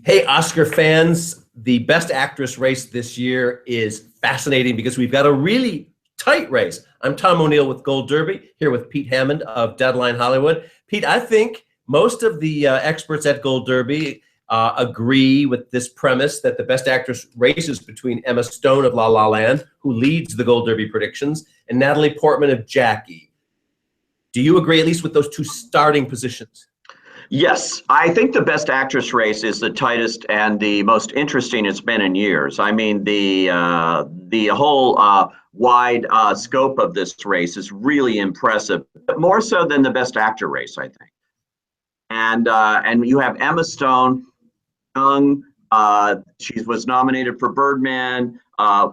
Hey, Oscar fans, the Best Actress race this year is fascinating because we've got a really tight race. I'm Tom O'Neill with Gold Derby, here with Pete Hammond of Deadline Hollywood. Pete, I think most of the experts at Gold Derby agree with this premise that the Best Actress race is between Emma Stone of La La Land, who leads the Gold Derby predictions, and Natalie Portman of Jackie. Do you agree at least with those two starting positions? Yes, I think the Best Actress race is the tightest and the most interesting it's been in years. I mean, the whole wide scope of this race is really impressive, but more so than the Best Actor race, I think. And you have Emma Stone, young. She was nominated for Birdman.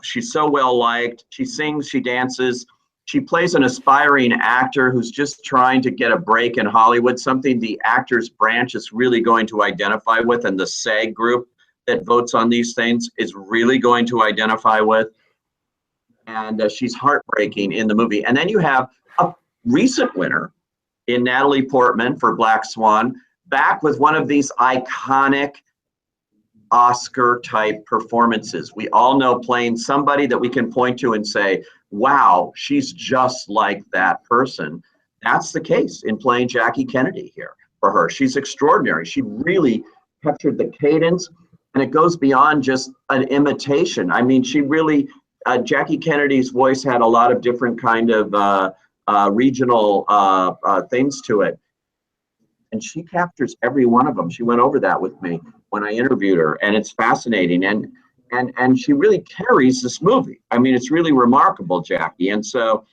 She's so well liked. She sings, she dances. She plays an aspiring actor who's just trying to get a break in Hollywood, something the actors branch is really going to identify with, and the SAG group that votes on these things is really going to identify with. And she's heartbreaking in the movie. And then you have a recent winner in Natalie Portman for Black Swan, back with one of these iconic Oscar-type performances. We all know playing somebody that we can point to and say, wow, she's just like that person. That's the case in playing Jackie Kennedy here for her. She's extraordinary. She really captured the cadence, and it goes beyond just an imitation. I mean, she really, Jackie Kennedy's voice had a lot of different kind of regional things to it. And she captures every one of them. She went over that with me when I interviewed her, and it's fascinating. And she really carries this movie. I mean, it's really remarkable, Jackie. And so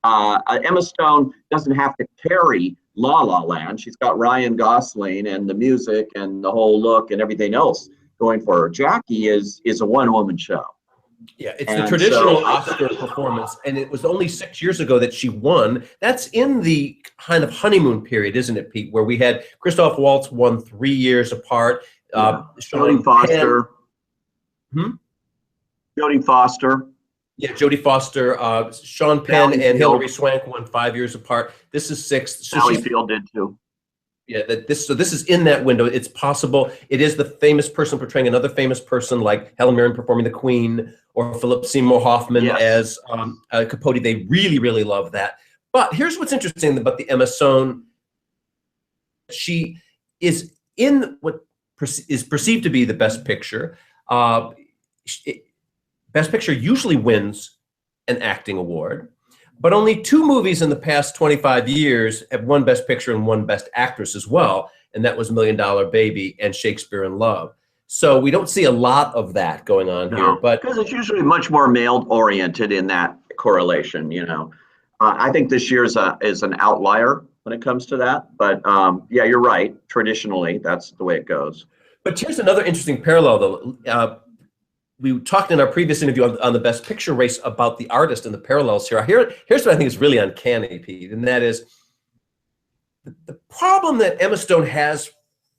Emma Stone doesn't have to carry La La Land. She's got Ryan Gosling and the music and the whole look and everything else going for her. Jackie is a one-woman show. Yeah, it's the traditional Oscar performance, and it was only 6 years ago that she won. That's in the kind of honeymoon period, isn't it, Pete, where we had Christoph Waltz won 3 years apart. Jodie Foster. Jodie Foster. Yeah, Jodie Foster, Sean Penn, and Hilary Swank won 5 years apart. This is sixth. So Sally Field did too. Yeah, this is in that window. It's possible. It is the famous person portraying another famous person, like Helen Mirren performing the Queen, or Philip Seymour Hoffman as Capote. They really, really love that. But here's what's interesting about the Emma Stone. She is in what is perceived to be the Best Picture. Best Picture usually wins an acting award, but only 2 movies in the past 25 years have won Best Picture and won Best Actress as well, and that was $1 Million Baby and Shakespeare in Love. So we don't see a lot of that going on here, but because it's usually much more male-oriented in that correlation. You know, I think this year is an outlier when it comes to that. But yeah, you're right. Traditionally, that's the way it goes. But here's another interesting parallel, though. We talked in our previous interview on the Best Picture race about the artist and the parallels here. Here's what I think is really uncanny, Pete, and that is the problem that Emma Stone has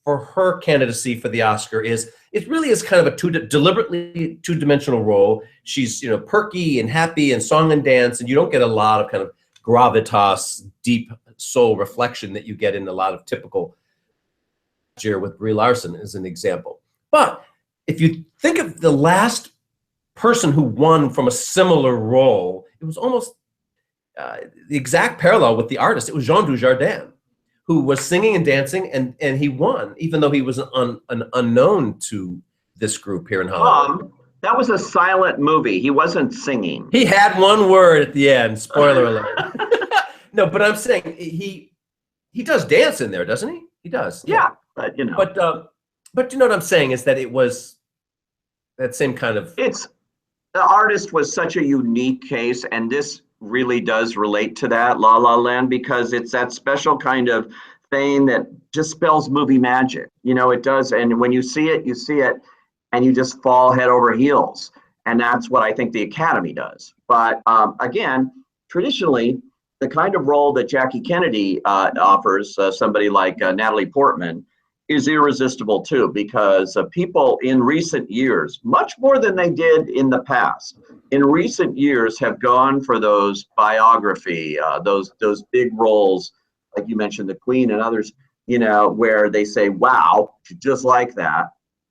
for her candidacy for the Oscar is it really is kind of a deliberately two-dimensional role. She's perky and happy and song and dance, and you don't get a lot of kind of gravitas, deep soul reflection that you get in a lot of typical year with Brie Larson as an example. But if you think of the last person who won from a similar role, it was almost the exact parallel with the artist. It was Jean Dujardin, who was singing and dancing, and he won, even though he was an unknown to this group here in Hollywood. That was a silent movie. He wasn't singing. He had one word at the end. Spoiler alert. No, but I'm saying he does dance in there, doesn't he? He does. Yeah, but you know. But you know what I'm saying is that it was that same kind of. The artist was such a unique case, and this really does relate to that, La La Land, because it's that special kind of thing that just spells movie magic. You know, it does, and when you see it, and you just fall head over heels, and that's what I think the Academy does. But again, traditionally, the kind of role that Jackie Kennedy offers somebody like Natalie Portman is irresistible too, because people in recent years, much more than they did in the past, in recent years have gone for those biography, those big roles, like you mentioned, the Queen and others, where they say, wow, just like that.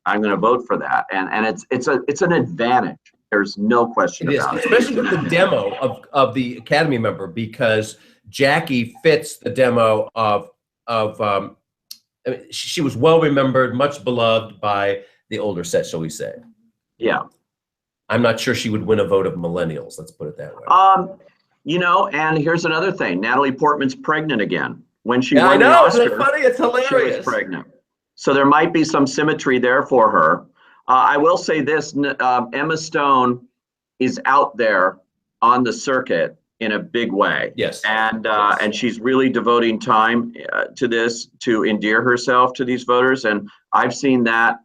I'm going to vote for that. And it's an advantage. There's no question It is, about it. especially with the demo of the Academy member, because Jackie fits the demo of I mean, she was well remembered, much beloved by the older set, shall we say. Yeah. I'm not sure she would win a vote of millennials. Let's put it that way. You know, and here's another thing. Natalie Portman's pregnant again. When she Yeah, I won the know. Isn't Oscar, it funny? It's she was hilarious. pregnant. So there might be some symmetry there for her. I will say this, Emma Stone is out there on the circuit in a big way. Yes. And she's really devoting time to this to endear herself to these voters. And I've seen that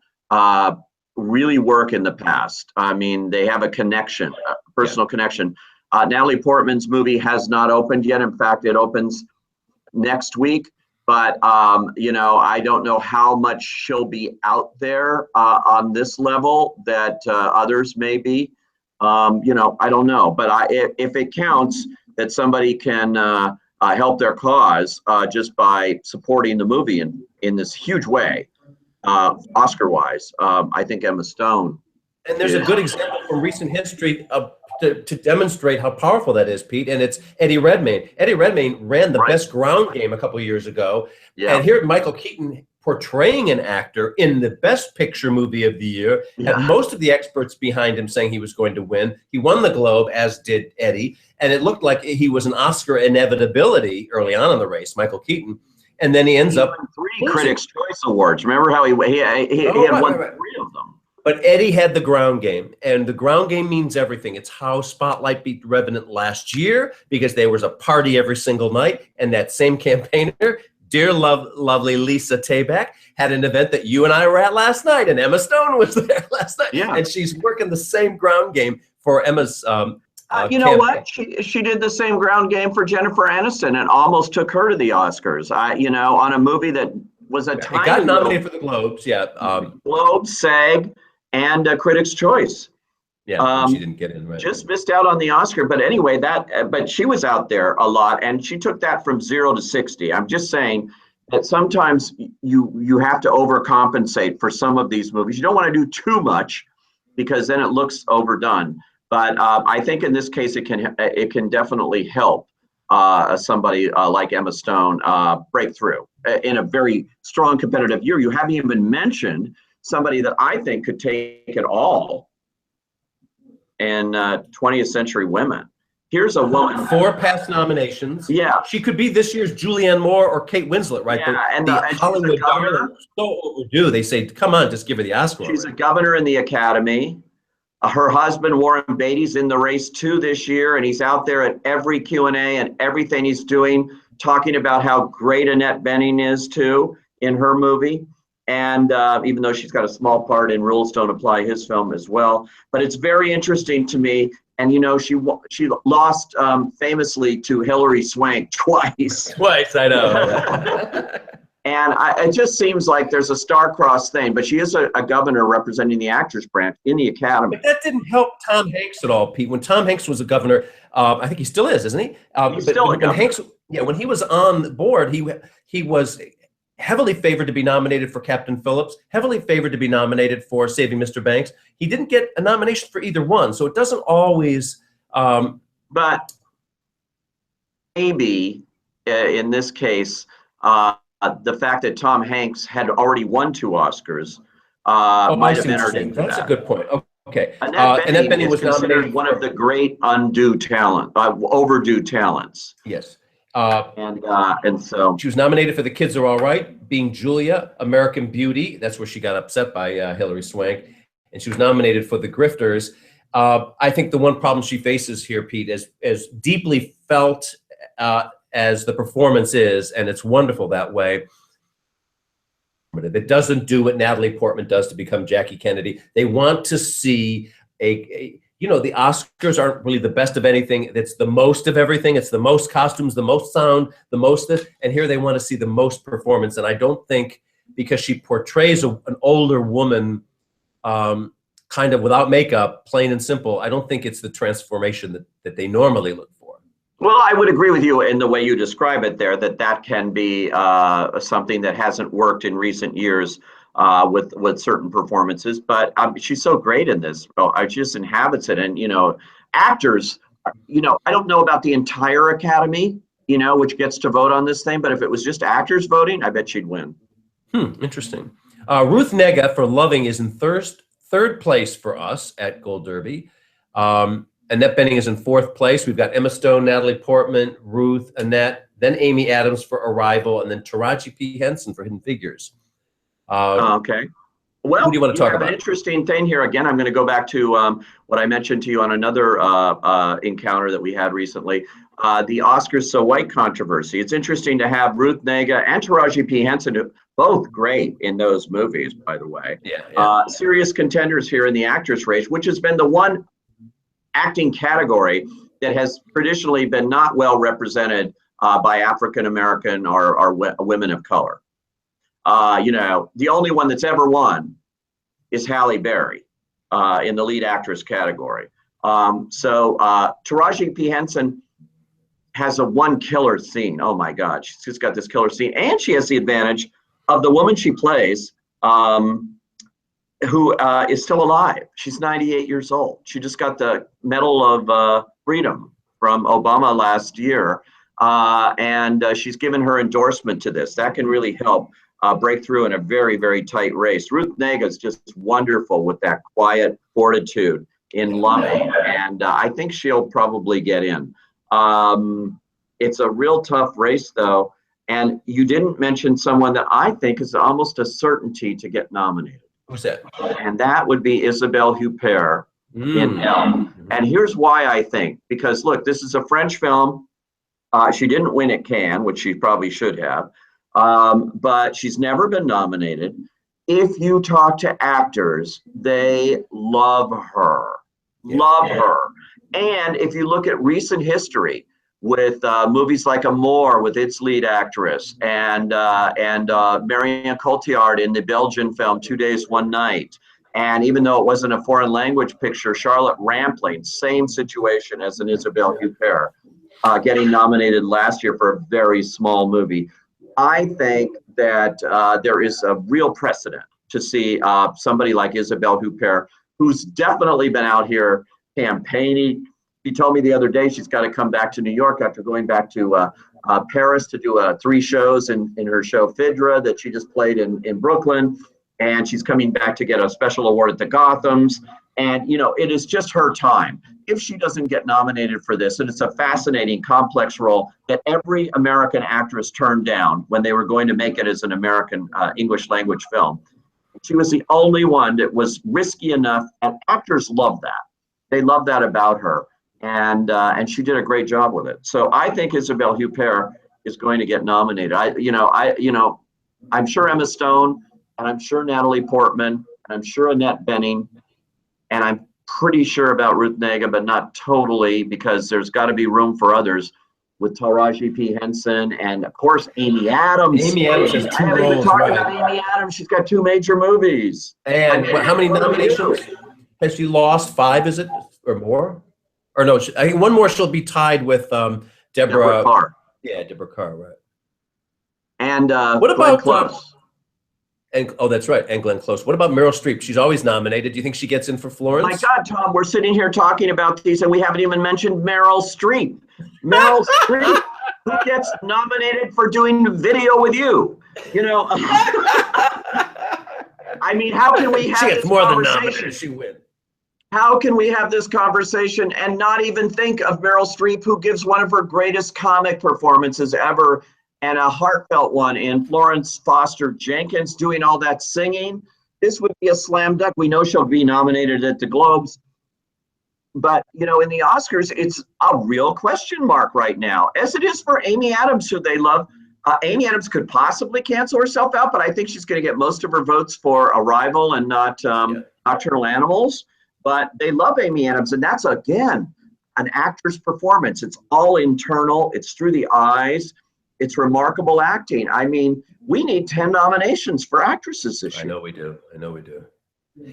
really work in the past. I mean, they have a connection, a personal connection. Natalie Portman's movie has not opened yet. In fact, it opens next week. But, you know, I don't know how much she'll be out there on this level that others may be. You know, I don't know. But if it counts that somebody can help their cause just by supporting the movie in this huge way, Oscar-wise, I think Emma Stone. And there's a good example from recent history to demonstrate how powerful that is, Pete, and it's Eddie Redmayne. Eddie Redmayne ran the best ground game a couple of years ago, and here Michael Keaton portraying an actor in the Best Picture movie of the year, had most of the experts behind him saying he was going to win. He won the Globe, as did Eddie, and it looked like he was an Oscar inevitability early on in the race, Michael Keaton, and then he ends up won 3 Critics' Choice Awards. Remember how he had won 3 of them. But Eddie had the ground game, and the ground game means everything. It's how Spotlight beat Revenant last year, because there was a party every single night, and that same campaigner, dear lovely Lisa Tayback, had an event that you and I were at last night, and Emma Stone was there last night. Yeah. And she's working the same ground game for Emma's you know what? She did the same ground game for Jennifer Aniston and almost took her to the Oscars. You know, on a movie that was a tiny. It got nominated for the Globes, Globe, SAG, and Critics' Choice. Yeah, she didn't get in. Right. Just missed out on the Oscar, but anyway, but she was out there a lot, and she took that from 0 to 60. I'm just saying that sometimes you have to overcompensate for some of these movies. You don't want to do too much because then it looks overdone. But I think in this case it can definitely help somebody like Emma Stone break through in a very strong competitive year. You haven't even mentioned somebody that I think could take it all in 20th century women. Here's a woman. 4 past nominations. Yeah. She could be this year's Julianne Moore or Kate Winslet, right? Yeah, and Hollywood darling, so overdue. They say, come on, just give her the Oscar. She's a governor in the Academy. Her husband, Warren Beatty's in the race too this year, and he's out there at every Q&A and everything he's doing, talking about how great Annette Bening is too in her movie. And even though she's got a small part in Rules Don't Apply, his film as well. But it's very interesting to me. And, you know, she lost famously to Hilary Swank twice. Twice, I know. And it just seems like there's a star-crossed thing. But she is a governor representing the actors branch in the Academy. But that didn't help Tom Hanks at all, Pete. When Tom Hanks was a governor, I think he still is, isn't he? He's still a governor. Hanks, when he was on the board, he was heavily favored to be nominated for Captain Phillips, heavily favored to be nominated for Saving Mr. Banks. He didn't get a nomination for either one, so it doesn't always. But maybe in this case, the fact that Tom Hanks had already won 2 Oscars might have entered into that. That's a good point. Okay. Annette Bening was considered one of the great overdue talents. Yes. And so she was nominated for The Kids Are All Right, Being Julia, American Beauty. That's where she got upset by Hilary Swank. And she was nominated for The Grifters. I think the one problem she faces here, Pete, is as deeply felt as the performance is, and it's wonderful that way. But it doesn't do what Natalie Portman does to become Jackie Kennedy. They want to see you know, the Oscars aren't really the best of anything. It's the most of everything. It's the most costumes, the most sound, the most this. And here they want to see the most performance. And I don't think, because she portrays an older woman kind of without makeup, plain and simple, I don't think it's the transformation that they normally look for. Well, I would agree with you in the way you describe it there, that can be something that hasn't worked in recent years with certain performances. But she's so great in this. She just inhabits it. And actors, I don't know about the entire Academy, which gets to vote on this thing. But if it was just actors voting, I bet she'd win. Interesting. Ruth Negga for Loving is in third place for us at Gold Derby. Annette Bening is in fourth place. We've got Emma Stone, Natalie Portman, Ruth, Annette, then Amy Adams for Arrival, and then Taraji P. Henson for Hidden Figures. Okay. Well, who do you want to talk have about? An interesting thing here. Again, I'm going to go back to what I mentioned to you on another encounter that we had recently, the Oscars So White controversy. It's interesting to have Ruth Negga and Taraji P. Henson, both great in those movies, by the way. Yeah. Serious contenders here in the actress race, which has been the one acting category that has traditionally been not well represented by African American or women of color. The only one that's ever won is Halle Berry in the lead actress category. So Taraji P. Henson has a one killer scene. Oh my God, she's just got this killer scene, and she has the advantage of the woman she plays, who is still alive. She's 98 years old. She just got the Medal of Freedom from Obama last year, and she's given her endorsement to this. That can really help break through in a very, very tight race. Ruth Negga is just wonderful with that quiet fortitude in Loving, and I think she'll probably get in. It's a real tough race, though, and you didn't mention someone that I think is almost a certainty to get nominated. Who's that? And that would be Isabelle Huppert in Elle. And here's why I think, because look, this is a French film. She didn't win at Cannes, which she probably should have, but she's never been nominated. If you talk to actors, they love her, love her. And if you look at recent history with movies like Amour with its lead actress and Marion Cotillard in the Belgian film 2 Days, One Night, and even though it wasn't a foreign language picture, Charlotte Rampling, same situation as an Isabelle Huppert, getting nominated last year for a very small movie. I think that there is a real precedent to see somebody like Isabelle Huppert, who's definitely been out here campaigning. She told me the other day she's got to come back to New York after going back to Paris to do 3 shows in her show Phaedra that she just played in Brooklyn. And she's coming back to get a special award at the Gothams. And, it is just her time. If she doesn't get nominated for this, and it's a fascinating, complex role that every American actress turned down when they were going to make it as an American English language film. She was the only one that was risky enough, and actors love that. They love that about her. And she did a great job with it. So I think Isabelle Huppert is going to get nominated. I'm sure Emma Stone, and I'm sure Natalie Portman, and I'm sure Annette Bening, and I'm pretty sure about Ruth Negga, but not totally, because there's got to be room for others with Taraji P. Henson and of course Amy Adams. Amy Adams has 2 roles. I haven't even talked about Amy Adams. She's got 2 major movies. And how many nominations has she lost? 5, is it, or more? Or no, I think one more she'll be tied with Deborah Carr. Yeah, Deborah Carr, right. And what about Close? That's right, and Glenn Close. What about Meryl Streep? She's always nominated. Do you think she gets in for Florence? My God, Tom, we're sitting here talking about these, and we haven't even mentioned Meryl Streep. Meryl Streep, who gets nominated for doing video with you. I mean, how can we have she gets this more than conversation? nominated. She wins. How can we have this conversation and not even think of Meryl Streep, who gives one of her greatest comic performances ever, and a heartfelt one in Florence Foster Jenkins doing all that singing? This would be a slam dunk. We know she'll be nominated at the Globes. But, in the Oscars, it's a real question mark right now, as it is for Amy Adams, who they love. Amy Adams could possibly cancel herself out, but I think she's going to get most of her votes for Arrival and not Nocturnal Animals. But they love Amy Adams, and that's, again, an actor's performance. It's all internal. It's through the eyes. It's remarkable acting. I mean, we need 10 nominations for actresses this year. I know we do.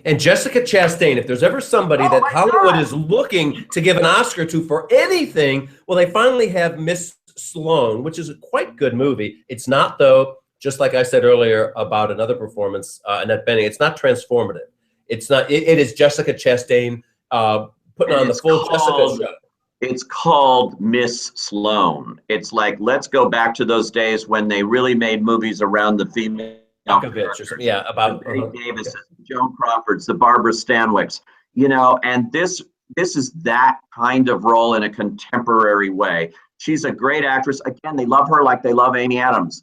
And Jessica Chastain, if there's ever somebody that Hollywood is looking to give an Oscar to for anything, well, they finally have Miss Sloane, which is a quite good movie. It's not, though, just like I said earlier about another performance, Annette Bening, it's not transformative. It's not. It is Jessica Chastain putting on the full Jessica show. It's called Miss Sloane. It's like, let's go back to those days when they really made movies around the female Or something. Yeah, about the Davis, Joan Crawfords, the Barbara Stanwicks, and this is that kind of role in a contemporary way. She's a great actress. Again, they love her like they love Amy Adams.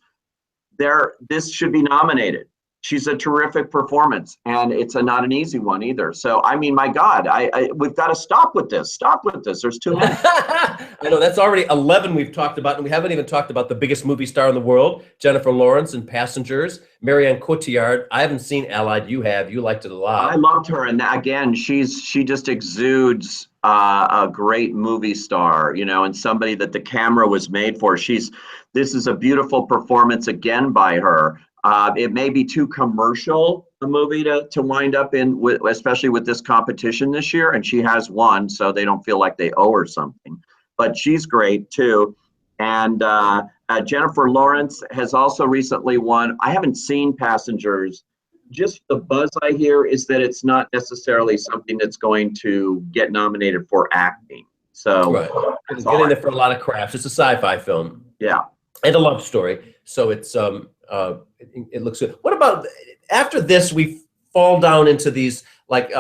This should be nominated. She's a terrific performance, and it's not an easy one either. So, I mean, my God, we've got to stop with this. Stop with this. There's too many. I know, that's already 11 we've talked about, and we haven't even talked about the biggest movie star in the world, Jennifer Lawrence in Passengers, Marianne Cotillard. I haven't seen Allied. You have. You liked it a lot. I loved her, and again, she just exudes a great movie star, and somebody that the camera was made for. This is a beautiful performance again by her. It may be too commercial, the movie, to wind up in, especially with this competition this year, and she has won, so they don't feel like they owe her something. But she's great too. And Jennifer Lawrence has also recently won. I haven't seen Passengers. Just the buzz I hear is that it's not necessarily something that's going to get nominated for acting. So right. It's getting there for a lot of crafts. It's a sci-fi film. Yeah. And a love story. So it's it looks good. What about after this? We fall down into these like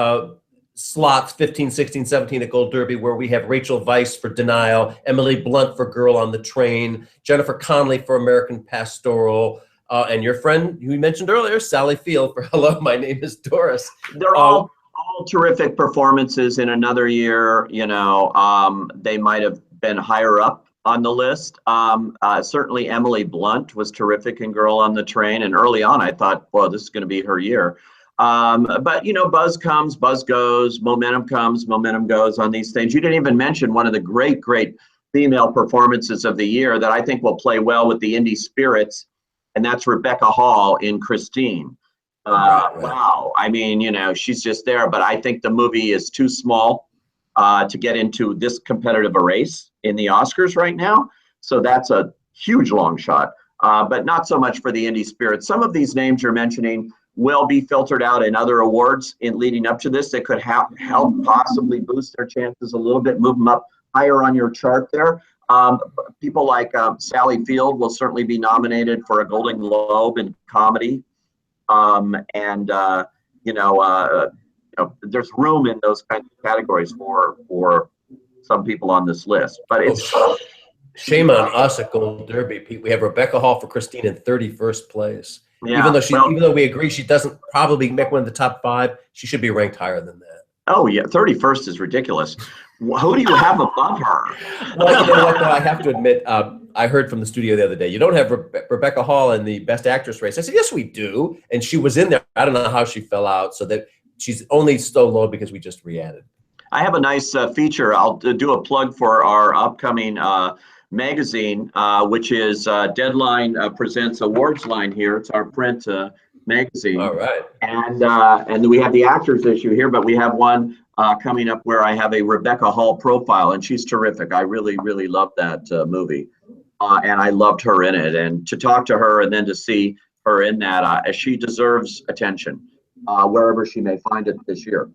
slots 15, 16, 17 at Gold Derby, where we have Rachel Weisz for Denial, Emily Blunt for Girl on the Train, Jennifer Connelly for American Pastoral, and your friend who you mentioned earlier, Sally Field for Hello, My Name is Doris. They're all terrific performances in another year. They might have been higher up on the list. Certainly Emily Blunt was terrific in Girl on the Train, and early on I thought, well, this is going to be her year. But buzz comes, buzz goes, momentum comes, momentum goes on these things. You didn't even mention one of the great female performances of the year that I think will play well with the indie spirits, and that's Rebecca Hall in Christine. Right. Wow. I mean, she's just there, but I think the movie is too small to get into this competitive a race in the Oscars right now. So that's a huge long shot, but not so much for the indie spirit. Some of these names you're mentioning will be filtered out in other awards in leading up to this that could help possibly boost their chances a little bit, move them up higher on your chart there. People like Sally Field will certainly be nominated for a Golden Globe in comedy. There's room in those kinds of categories for some people on this list, but it's shame on us at Gold Derby, Pete. We have Rebecca Hall for Christine in 31st place. Yeah, even though we agree she doesn't probably make one of the top 5, she should be ranked higher than that. Oh yeah, 31st is ridiculous. Who do you have above her? Well, you know what, though, I have to admit, I heard from the studio the other day, you don't have Rebecca Hall in the Best Actress race. I said, yes, we do. And she was in there. I don't know how she fell out, so that she's only so low because we just re-added. I have a nice feature. I'll do a plug for our upcoming magazine, which is Deadline Presents Awards Line here. It's our print magazine. All right. And we have the actors issue here, but we have one coming up where I have a Rebecca Hall profile, and she's terrific. I really, really love that movie, and I loved her in it. And to talk to her and then to see her in that, she deserves attention wherever she may find it this year.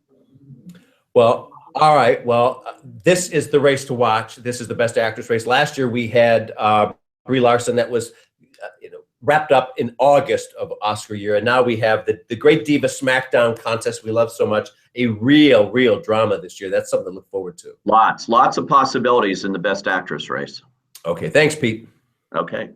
Well, all right. Well, this is the race to watch. This is the Best Actress race. Last year we had Brie Larson that was wrapped up in August of Oscar year, and now we have the Great Diva SmackDown contest we love so much. A real drama this year. That's something to look forward to. Lots of possibilities in the Best Actress race. Okay. Thanks, Pete. Okay.